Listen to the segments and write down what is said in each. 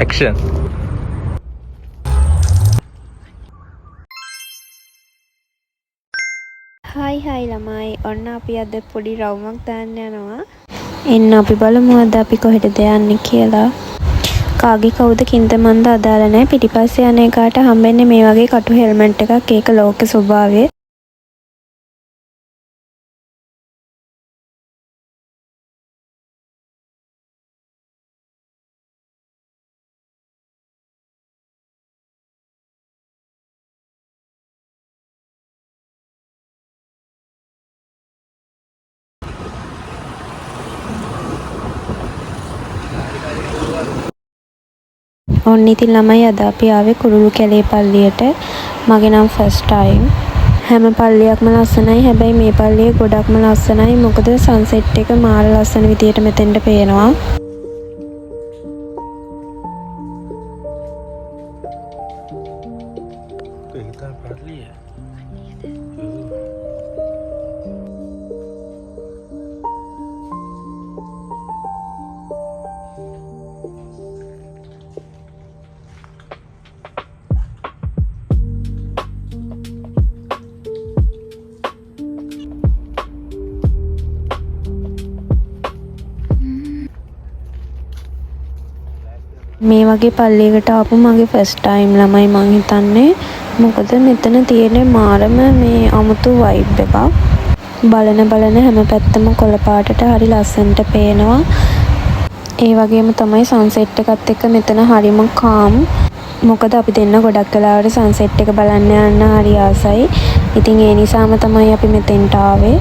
Action. Hi ළමයි. ඔන්න අපි අද පොඩි රවුමක් දාන්න යනවා. එන්න අපි බලමු අද අපි කොහෙටද යන්නේ කියලා. කාගේ කවුද කින්ද මන්ද අදාළ නැහැ. පිටිපස්සේ යන එකාට හම්බෙන්නේ මේ වගේ කටු හෙල්මට් එකක්. ඒක ලෝක ස්වභාවය. ඔන්න ඉතින් ළමයි අද අපි ආවේ කුරුළු කැලේ පල්ලියට. මගේ නම් ෆස්ට් ටයිම්. හැම පල්ලියක්ම ලස්සනයි. හැබැයි මේ පල්ලිය ගොඩක්ම ලස්සනයි. මොකද සන්සෙට් එක මාර ලස්සන විදියට මෙතෙන්ට පේනවා. මේ වගේ පල්ලියකට ආපු මගේ ෆස්ට් ටයිම් ළමයි මං හිතන්නේ. මොකද මෙතන තියෙන්නේ මාරම මේ අමුතු වයිබ් එකක්. බලන හැම පැත්තම කොළ පාටට හරි ලස්සනට පේනවා. ඒ වගේම තමයි සන්සෙට් එකත් එක්ක මෙතන හරිම කාම්. මොකද අපි දෙන්න ගොඩක් වෙලාවට සන්සෙට් එක බලන්න යන්න හරි ආසයි. ඉතින් ඒ නිසාම තමයි අපි මෙතෙන්ට ආවේ.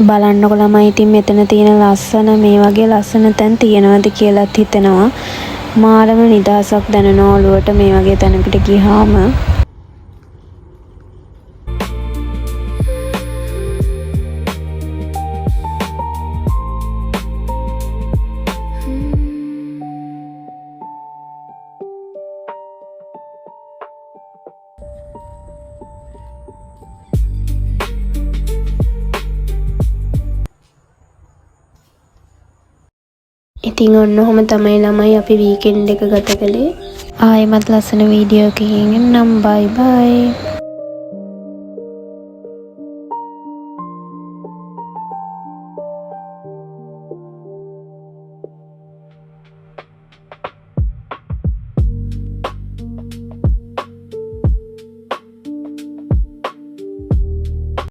බලන්නකො ළමයි ඉතින් මෙතන තියෙන ලස්සන මේ වගේ ලස්සන තැන් තියෙනවද කියලාත් හිතෙනවා. මාරම නිදහසක් දැනෙනවා ඔළුවට මේ වගේ තැනකට ගියාම. ඉතින් ඔන්න ඔහොම තමයි ළමයි අපි වීකෙන්ඩ් එක ගත කළේ. ආයෙමත් ලස්සන වීඩියෝ එකකින් එන්නම්. බයි බයි.